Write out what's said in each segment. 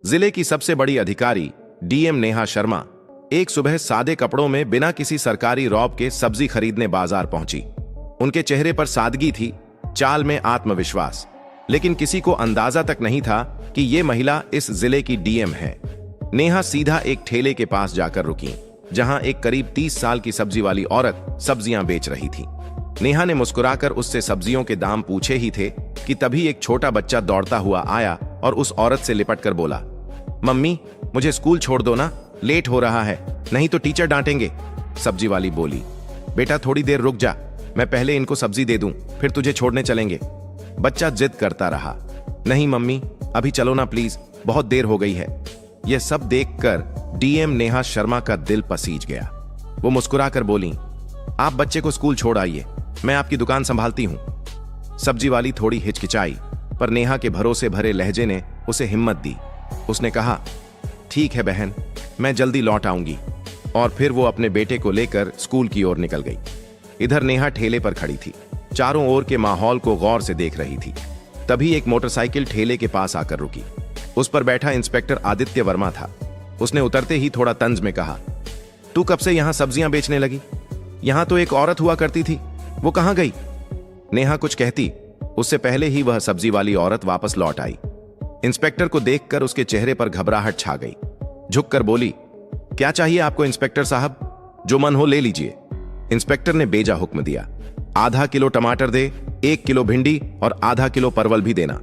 जिले की सबसे बड़ी अधिकारी डीएम नेहा शर्मा एक सुबह सादे कपड़ों में बिना किसी सरकारी रौब के सब्जी खरीदने बाजार पहुंची। उनके चेहरे पर सादगी थी, चाल में आत्मविश्वास, लेकिन किसी को अंदाजा तक नहीं था कि ये महिला इस जिले की डीएम है। नेहा सीधा एक ठेले के पास जाकर रुकी, जहां एक करीब 30 साल की सब्जी वाली औरत सब्जियां बेच रही थी। नेहा ने मुस्कुराकर उससे सब्जियों के दाम पूछे ही थे कि तभी एक छोटा बच्चा दौड़ता हुआ आया और उस औरत से लिपटकर बोला, मम्मी मुझे स्कूल छोड़ दो ना, लेट हो रहा है, नहीं तो टीचर डांटेंगे। सब्जी वाली बोली, बेटा थोड़ी देर रुक जा, मैं पहले इनको सब्जी दे दूं, फिर तुझे छोड़ने चलेंगे। बच्चा जिद करता रहा, नहीं मम्मी अभी चलो ना प्लीज, बहुत देर हो गई है। यह सब देखकर डीएम नेहा शर्मा का दिल पसीज गया। वो मुस्कुराकर बोली, आप बच्चे को स्कूल छोड़ आइए, मैं आपकी दुकान संभालती हूं। सब्जी वाली थोड़ी हिचकिचाई, पर नेहा के भरोसे भरे लहजे ने उसे हिम्मत दी। उसने कहा, ठीक है बहन, मैं जल्दी लौट आऊंगी। और फिर वो अपने बेटे को लेकर स्कूल की ओर निकल गई। इधर नेहा ठेले पर खड़ी थी, चारों ओर के माहौल को गौर से देख रही थी। तभी एक मोटरसाइकिल ठेले के पास आकर रुकी। उस पर बैठा इंस्पेक्टर आदित्य वर्मा था। उसने उतरते ही थोड़ा तंज में कहा, तू कब से यहां सब्जियां बेचने लगी? यहां तो एक औरत हुआ करती थी, वो कहां गई? नेहा कुछ कहती, उससे पहले ही वह सब्जी वाली औरत वापस लौट आई। इंस्पेक्टर को देखकर उसके चेहरे पर घबराहट छा गई। झुककर बोली, क्या चाहिए आपको इंस्पेक्टर साहब? जो मन हो ले लीजिए। इंस्पेक्टर ने बेजा हुक्म दिया, आधा किलो टमाटर दे, 1 किलो भिंडी और आधा किलो परवल भी देना।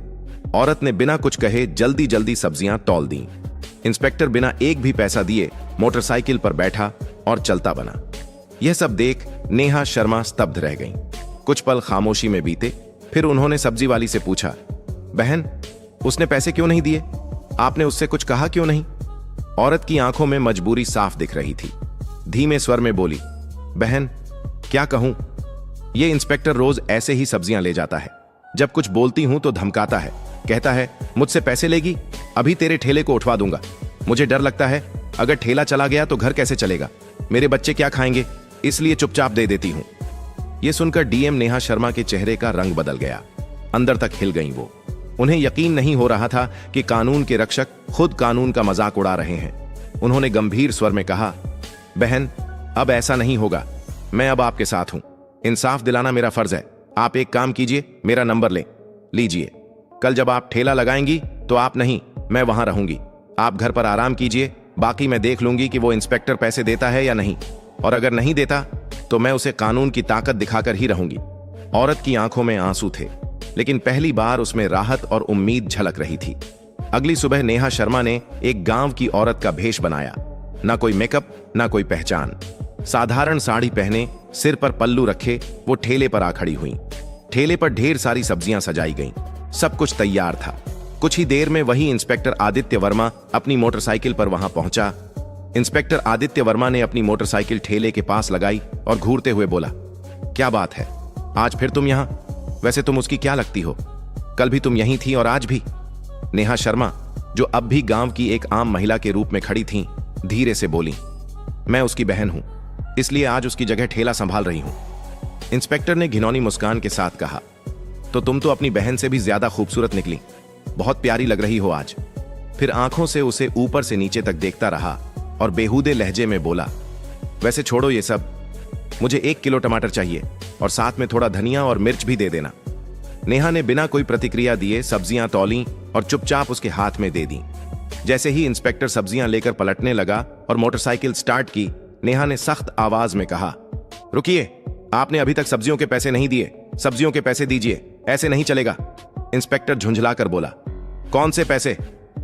औरत ने बिना कुछ कहे जल्दी जल्दी सब्जियां तौल दी। इंस्पेक्टर बिना एक भी पैसा दिए मोटरसाइकिल पर बैठा और चलता बना। यह सब देख नेहा शर्मा स्तब्ध रह गईं। कुछ पल खामोशी में बीते, फिर उन्होंने सब्जी वाली से पूछा, बहन उसने पैसे क्यों नहीं दिए? आपने उससे कुछ कहा क्यों नहीं? औरत की आंखों में मजबूरी साफ दिख रही थी। धीमे स्वर में बोली, बहन क्या कहूं, ये इंस्पेक्टर रोज ऐसे ही सब्जियां ले जाता है। जब कुछ बोलती हूं तो धमकाता है, कहता है मुझसे पैसे लेगी, अभी तेरे ठेले को उठवा दूंगा। मुझे डर लगता है, अगर ठेला चला गया तो घर कैसे चलेगा, मेरे बच्चे क्या खाएंगे, इसलिए चुपचाप दे देती हूं। यह सुनकर डीएम नेहा शर्मा के चेहरे का रंग बदल गया। अंदर तक हिल गईं वो। उन्हें यकीन नहीं हो रहा था कि कानून के रक्षक खुद कानून का मजाक उड़ा रहे हैं। उन्होंने गंभीर स्वर में कहा, बहन अब ऐसा नहीं होगा, मैं अब आपके साथ हूं। इंसाफ दिलाना मेरा फर्ज है। आप एक काम कीजिए, मेरा नंबर लीजिए। कल जब आप ठेला लगाएंगी तो आप नहीं, मैं वहां रहूंगी। आप घर पर आराम कीजिए, बाकी मैं देख लूंगी कि वो इंस्पेक्टर पैसे देता है या नहीं, और अगर नहीं देता तो मैं उसे कानून की ताकत दिखाकर ही रहूंगी। औरत की आंखों में आंसू थे, लेकिन पहली बार उसमें राहत और उम्मीद झलक रही थी। अगली सुबह नेहा शर्मा ने एक गांव की औरत का भेष बनाया। ना कोई मेकअप, ना कोई पहचान। साधारण साड़ी पहने, सिर पर पल्लू रखे वो ठेले पर आ खड़ी हुई। ठेले पर ढेर सारी सब्जियां सजाई गईं। सब कुछ तैयार था। कुछ ही देर में वही इंस्पेक्टर आदित्य वर्मा अपनी मोटरसाइकिल पर वहां पहुंचा। इंस्पेक्टर आदित्य वर्मा ने अपनी मोटरसाइकिल ठेले के पास लगाई और घूरते हुए बोला, क्या बात है, आज फिर तुम यहां? वैसे तुम उसकी क्या लगती हो? कल भी तुम यहीं थी और आज भी। नेहा शर्मा, जो अब भी गांव की एक आम महिला के रूप में खड़ी थीं, धीरे से बोली, मैं उसकी बहन हूं, इसलिए आज उसकी जगह ठेला संभाल रही हूं। इंस्पेक्टर ने घिनौनी मुस्कान के साथ कहा, तो तुम तो अपनी बहन से भी ज्यादा खूबसूरत निकली, बहुत प्यारी लग रही हो आज। फिर आंखों से उसे ऊपर से नीचे तक देखता रहा और बेहूदे लहजे में बोला, वैसे छोड़ो ये सब, मुझे 1 किलो टमाटर चाहिए और साथ में थोड़ा धनिया और मिर्च भी दे देना। नेहा ने बिना कोई प्रतिक्रिया दिए सब्जियां तौली और चुपचाप उसके हाथ में दे दी। जैसे ही इंस्पेक्टर सब्जियां लेकर पलटने लगा और मोटरसाइकिल स्टार्ट की, नेहा ने सख्त आवाज में कहा, रुकिए, आपने अभी तक सब्जियों के पैसे नहीं दिए, सब्जियों के पैसे दीजिए, ऐसे नहीं चलेगा। इंस्पेक्टर झुंझलाकर बोला, कौन से पैसे?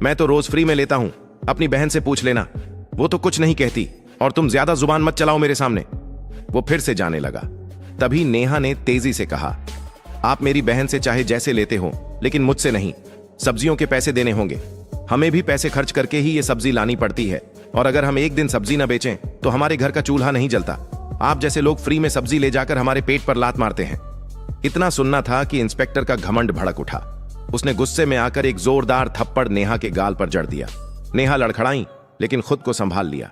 मैं तो रोज फ्री में लेता हूं, अपनी बहन से पूछ लेना, वो तो कुछ नहीं कहती, और तुम ज्यादा जुबान मत चलाओ मेरे सामने। वो फिर से जाने लगा। तभी नेहा ने तेजी से कहा, आप मेरी बहन से चाहे जैसे लेते हो, लेकिन मुझसे नहीं। सब्जियों के पैसे देने होंगे, हमें भी पैसे खर्च करके ही ये सब्जी लानी पड़ती है, और अगर हम एक दिन सब्जी न बेचें तो हमारे घर का चूल्हा नहीं जलता। आप जैसे लोग फ्री में सब्जी ले जाकर हमारे पेट पर लात मारते हैं। इतना सुनना था कि इंस्पेक्टर का घमंड भड़क उठा। उसने गुस्से में आकर एक जोरदार थप्पड़ नेहा के गाल पर जड़ दिया। नेहा लड़खड़ाई, लेकिन खुद को संभाल लिया।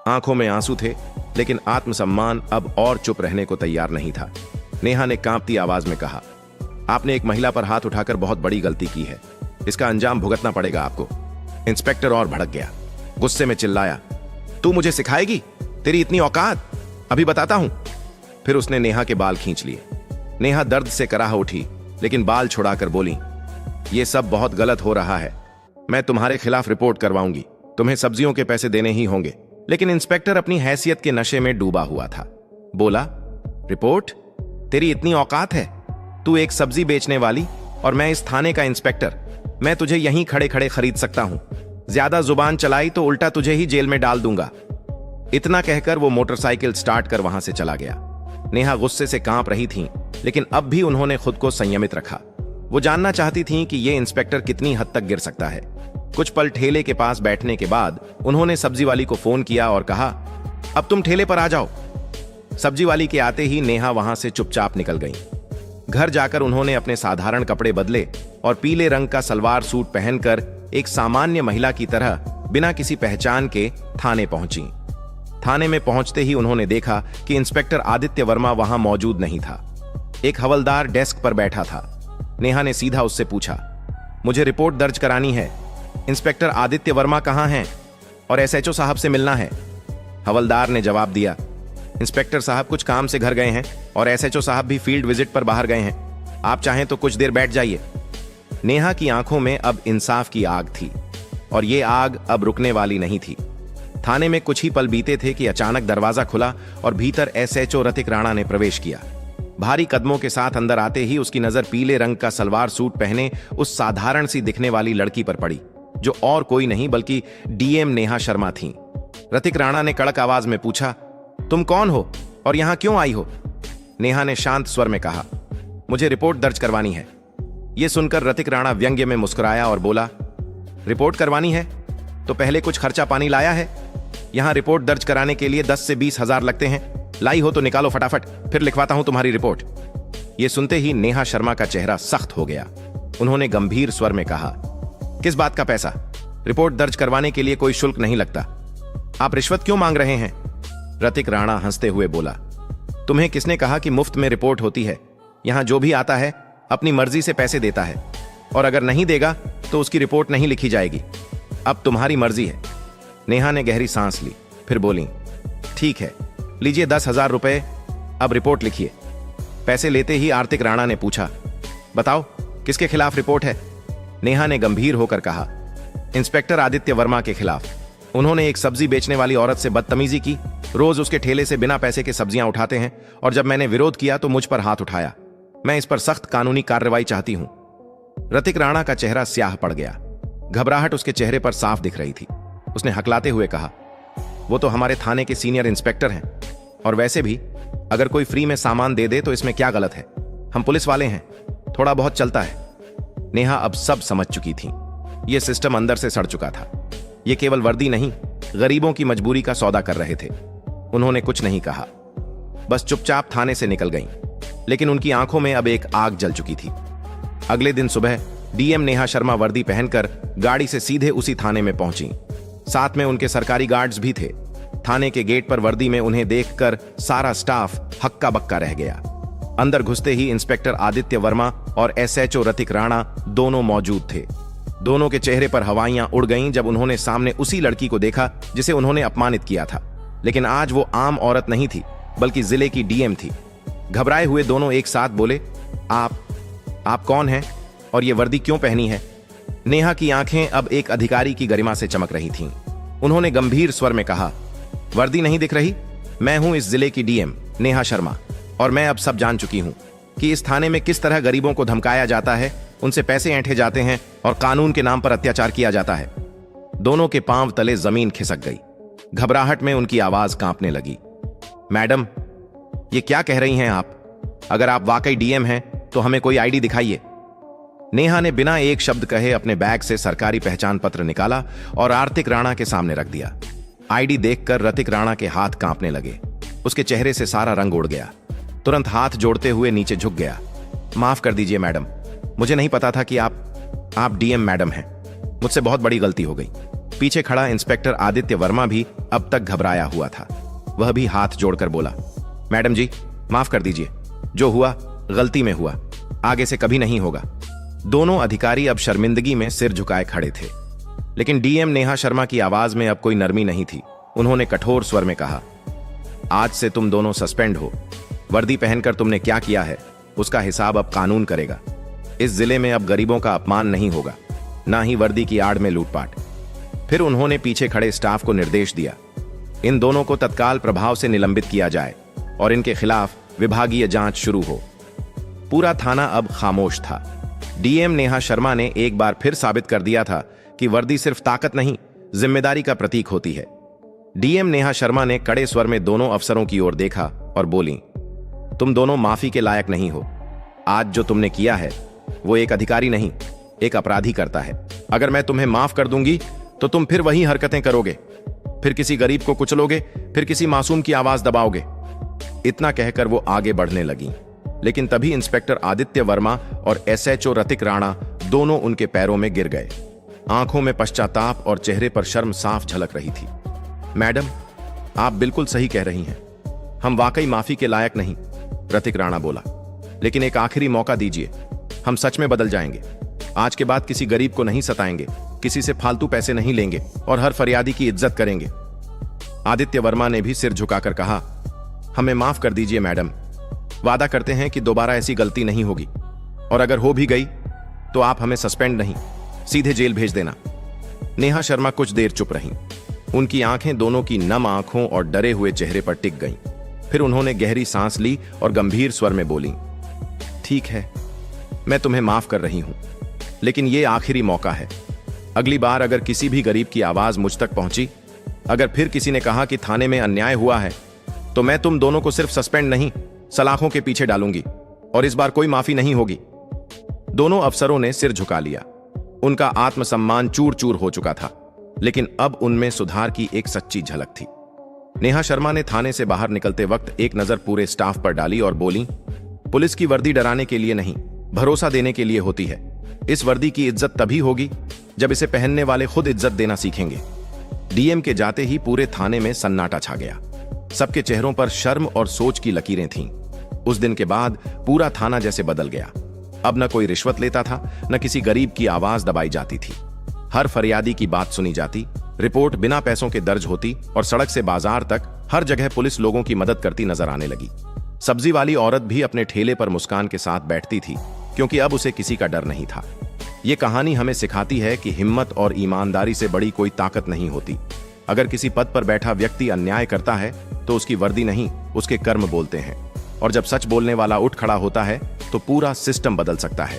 आंखों में आंसू थे, लेकिन आत्मसम्मान अब और चुप रहने को तैयार नहीं था। नेहा ने कांपती आवाज में कहा, आपने एक महिला पर हाथ उठाकर बहुत बड़ी गलती की है, इसका अंजाम भुगतना पड़ेगा आपको। इंस्पेक्टर और भड़क गया, गुस्से में चिल्लाया, तू मुझे सिखाएगी? तेरी इतनी औकात? अभी बताता हूं। फिर उसने नेहा के बाल खींच लिए। नेहा दर्द से कराह उठी, लेकिन बाल छुड़ाकर बोली, यह सब बहुत गलत हो रहा है। मैं तुम्हारे खिलाफ रिपोर्ट करवाऊंगी। तुम्हें सब्जियों के पैसे देने ही होंगे। लेकिन इंस्पेक्टर अपनी हैसियत के नशे में डूबा हुआ था। बोला, रिपोर्ट? तेरी इतनी औकात है? तू एक सब्जी बेचने वाली और मैं इस थाने का इंस्पेक्टर। मैं तुझे यहीं खड़े खड़े खरीद सकता हूं। ज्यादा जुबान चलाई तो उल्टा तुझे ही जेल में डाल दूंगा। इतना कहकर वो मोटरसाइकिल स्टार्ट कर वहां से चला गया। नेहा गुस्से से कांप रही थीं, लेकिन अब भी उन्होंने खुद को संयमित रखा। वो जानना चाहती थीं कि ये इंस्पेक्टर कितनी हद तक गिर सकता है। कुछ पल ठेले के पास बैठने के बाद उन्होंने सब्जी वाली को फोन किया और कहा, अब तुम ठेले पर आ जाओ। सब्जी वाली के आते ही नेहा वहां से चुपचाप निकल गई। घर जाकर उन्होंने अपने साधारण कपड़े बदले और पीले रंग का सलवार सूट पहनकर एक सामान्य महिला की तरह बिना किसी पहचान के थाने पहुंची। थाने में पहुंचते ही उन्होंने देखा कि इंस्पेक्टर आदित्य वर्मा वहां मौजूद नहीं था। एक हवलदार डेस्क पर बैठा था। नेहा ने सीधा उससे पूछा, मुझे रिपोर्ट दर्ज करानी है। इंस्पेक्टर आदित्य वर्मा कहां हैं? और एसएचओ साहब से मिलना है। हवलदार ने जवाब दिया, इंस्पेक्टर साहब कुछ काम से घर गए हैं और एसएचओ साहब भी फील्ड विजिट पर बाहर गए हैं। आप चाहें तो कुछ देर बैठ जाइए। नेहा की आंखों में अब इंसाफ की आग थी और ये आग अब रुकने वाली नहीं थी। थाने में कुछ ही पल बीते थे कि अचानक दरवाजा खुला और भीतर एसएचओ रतिक राणा ने प्रवेश किया। भारी कदमों के साथ अंदर आते ही उसकी नजर पीले रंग का सलवार सूट पहने उस साधारण सी दिखने वाली लड़की पर पड़ी, जो और कोई नहीं बल्कि डीएम नेहा शर्मा थीं। रतिक राणा ने कड़क आवाज में पूछा, तुम कौन हो और यहां क्यों आई हो? नेहा ने शांत स्वर में कहा, मुझे रिपोर्ट दर्ज करवानी है। यह सुनकर रतिक राणा व्यंग्य में मुस्कुराया और बोला, रिपोर्ट करवानी है तो पहले कुछ खर्चा पानी लाया है? यहां रिपोर्ट दर्ज कराने के लिए 10 से 20 हजार लगते हैं। लाई हो तो निकालो फटाफट, फिर लिखवाता हूं तुम्हारी रिपोर्ट। यह सुनते ही नेहा शर्मा का चेहरा सख्त हो गया। उन्होंने गंभीर स्वर में कहा, किस बात का पैसा? रिपोर्ट दर्ज करवाने के लिए कोई शुल्क नहीं लगता। आप रिश्वत क्यों मांग रहे हैं? रतिक राणा हंसते हुए बोला, तुम्हें किसने कहा कि मुफ्त में रिपोर्ट होती है? यहां जो भी आता है अपनी मर्जी से पैसे देता है और अगर नहीं देगा तो उसकी रिपोर्ट नहीं लिखी जाएगी। अब तुम्हारी मर्जी है। नेहा ने गहरी सांस ली, फिर बोली, ठीक है, लीजिए 10,000 रुपए, अब रिपोर्ट लिखिए। पैसे लेते ही आर्तिक राणा ने पूछा, बताओ किसके खिलाफ रिपोर्ट है? नेहा ने गंभीर होकर कहा, इंस्पेक्टर आदित्य वर्मा के खिलाफ। उन्होंने एक सब्जी बेचने वाली औरत से बदतमीजी की। रोज उसके ठेले से बिना पैसे के सब्जियां उठाते हैं और जब मैंने विरोध किया तो मुझ पर हाथ उठाया। मैं इस पर सख्त कानूनी कार्रवाई चाहती हूं। रतिक राणा का चेहरा स्याह पड़ गया। घबराहट उसके चेहरे पर साफ दिख रही थी। उसने हकलाते हुए कहा, वो तो हमारे थाने के सीनियर इंस्पेक्टर हैं और वैसे भी अगर कोई फ्री में सामान दे दे तो इसमें क्या गलत है? हम पुलिस वाले हैं, थोड़ा बहुत चलता है। नेहा अब सब समझ चुकी थी। यह सिस्टम अंदर से सड़ चुका था। ये केवल वर्दी नहीं, गरीबों की मजबूरी का सौदा कर रहे थे। उन्होंने कुछ नहीं कहा, बस चुपचाप थाने से निकल गईं। लेकिन उनकी आंखों में अब एक आग जल चुकी थी। अगले दिन सुबह डीएम नेहा शर्मा वर्दी पहनकर गाड़ी से सीधे उसी थाने में पहुंची। साथ में उनके सरकारी गार्ड्स भी थे। थाने के गेट पर वर्दी में उन्हें देखकर सारा स्टाफ हक्का बक्का रह गया। अंदर घुसते ही इंस्पेक्टर आदित्य वर्मा और एसएचओ रतिक राणा दोनों मौजूद थे। दोनों के चेहरे पर हवाइयां उड़ गईं जब उन्होंने सामने उसी लड़की को देखा जिसे उन्होंने अपमानित किया था। लेकिन आज वो आम औरत नहीं थी, बल्कि जिले की डीएम थी। घबराए हुए दोनों एक साथ बोले, आप कौन हैं और ये वर्दी क्यों पहनी है? नेहा की आंखें अब एक अधिकारी की गरिमा से चमक रही थीं। उन्होंने गंभीर स्वर में कहा, वर्दी नहीं दिख रही? मैं हूं इस जिले की डीएम नेहा शर्मा और मैं अब सब जान चुकी हूं कि इस थाने में किस तरह गरीबों को धमकाया जाता है, उनसे पैसे ऐंठे जाते हैं और कानून के नाम पर अत्याचार किया जाता है। दोनों के पांव तले जमीन खिसक गई। घबराहट में उनकी आवाज कांपने लगी। मैडम, ये क्या कह रही हैं आप? अगर आप वाकई डीएम हैं तो हमें कोई आईडी दिखाइए। नेहा ने बिना एक शब्द कहे अपने बैग से सरकारी पहचान पत्र निकाला और आर्तिक राणा के सामने रख दिया। आईडी देखकर रतिक राणा के हाथ कांपने लगे। उसके चेहरे से सारा रंग उड़ गया। तुरंत हाथ जोड़ते हुए नीचे झुक गया। माफ कर दीजिए मैडम, मुझे नहीं पता था कि आप डीएम मैडम हैं। मुझसे बहुत बड़ी गलती हो गई। पीछे खड़ा इंस्पेक्टर आदित्य वर्मा भी अब तक घबराया हुआ था। वह भी हाथ जोड़कर बोला, मैडम जी माफ कर दीजिए, जो हुआ गलती में हुआ, आगे से कभी नहीं होगा। दोनों अधिकारी अब शर्मिंदगी में सिर झुकाए खड़े थे। लेकिन डीएम नेहा शर्मा की आवाज में अब कोई नरमी नहीं थी। उन्होंने कठोर स्वर में कहा, आज से तुम दोनों सस्पेंड हो। वर्दी पहनकर तुमने क्या किया है उसका हिसाब अब कानून करेगा। इस जिले में अब गरीबों का अपमान नहीं होगा, ना ही वर्दी की आड़ में लूटपाट। फिर उन्होंने पीछे खड़े स्टाफ को निर्देश दिया, इन दोनों को तत्काल प्रभाव से निलंबित किया जाए और इनके खिलाफ विभागीय जांच शुरू हो। पूरा थाना अब खामोश था। डीएम नेहा शर्मा ने एक बार फिर साबित कर दिया था कि वर्दी सिर्फ ताकत नहीं, जिम्मेदारी का प्रतीक होती है। डीएम नेहा शर्मा ने कड़े स्वर में दोनों अफसरों की ओर देखा और बोली, तुम दोनों माफी के लायक नहीं हो। आज जो तुमने किया है वो एक अधिकारी नहीं, एक अपराधी करता है। अगर मैं तुम्हें माफ कर दूंगी तो तुम फिर वही हरकतें करोगे, फिर किसी गरीब को कुचलोगे, फिर किसी मासूम की आवाज दबाओगे। इतना कहकर वो आगे बढ़ने लगी, लेकिन तभी इंस्पेक्टर आदित्य वर्मा और एसएचओ रतिक राणा दोनों उनके पैरों में गिर गए। आंखों में पश्चाताप और चेहरे पर शर्म साफ झलक रही थी। मैडम, आप बिल्कुल सही कह रही हैं, हम वाकई माफी के लायक नहीं, रतिक राणा बोला। लेकिन एक आखिरी मौका दीजिए, हम सच में बदल जाएंगे। आज के बाद किसी गरीब को नहीं सताएंगे, किसी से फालतू पैसे नहीं लेंगे और हर फरियादी की इज्जत करेंगे। आदित्य वर्मा ने भी सिर झुकाकर कहा, हमें माफ कर दीजिए मैडम, वादा करते हैं कि दोबारा ऐसी गलती नहीं होगी, और अगर हो भी गई तो आप हमें सस्पेंड नहीं, सीधे जेल भेज देना। नेहा शर्मा कुछ देर चुप रहीं। उनकी आंखें दोनों की नम आंखों और डरे हुए चेहरे पर टिक गईं। फिर उन्होंने गहरी सांस ली और गंभीर स्वर में बोली, ठीक है, मैं तुम्हें माफ कर रही हूं, लेकिन ये आखिरी मौका है। अगली बार अगर किसी भी गरीब की आवाज मुझ तक पहुंची, अगर फिर किसी ने कहा कि थाने में अन्याय हुआ है, तो मैं तुम दोनों को सिर्फ सस्पेंड नहीं, सलाखों के पीछे डालूंगी, और इस बार कोई माफी नहीं होगी। दोनों अफसरों ने सिर झुका लिया। उनका आत्मसम्मान चूर चूर हो चुका था, लेकिन अब उनमें सुधार की एक सच्ची झलक थी। नेहा शर्मा ने थाने से बाहर निकलते वक्त एक नजर पूरे स्टाफ पर डाली और बोली, पुलिस की वर्दी डराने के लिए नहीं, भरोसा देने के लिए होती है। इस वर्दी की इज्जत तभी होगी जब इसे पहनने वाले खुद इज्जत देना सीखेंगे। डीएम के जाते ही पूरे थाने में सन्नाटा छा गया। सबके चेहरों पर शर्म और सोच की लकीरें थीं। उस दिन के बाद पूरा थाना जैसे बदल गया। अब न कोई रिश्वत लेता था, न किसी गरीब की आवाज दबाई जाती थी। हर फरियादी की बात सुनी जाती, रिपोर्ट बिना पैसों के दर्ज होती और सड़क से बाजार तक हर जगह पुलिस लोगों की मदद करती नजर आने लगी। सब्जी वाली औरत भी अपने ठेले पर मुस्कान के साथ बैठती थी, क्योंकि अब उसे किसी का डर नहीं था। ये कहानी हमें सिखाती है कि हिम्मत और ईमानदारी से बड़ी कोई ताकत नहीं होती। अगर किसी पद पर बैठा व्यक्ति अन्याय करता है तो उसकी वर्दी नहीं, उसके कर्म बोलते हैं। और जब सच बोलने वाला उठ खड़ा होता है तो पूरा सिस्टम बदल सकता है।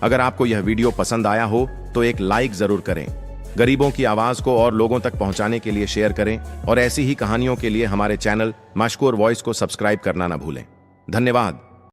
अगर आपको यह वीडियो पसंद आया हो तो एक लाइक जरूर करें, गरीबों की आवाज को और लोगों तक पहुंचाने के लिए शेयर करें, और ऐसी ही कहानियों के लिए हमारे चैनल मशकूर वॉइस को सब्सक्राइब करना न भूलें। धन्यवाद।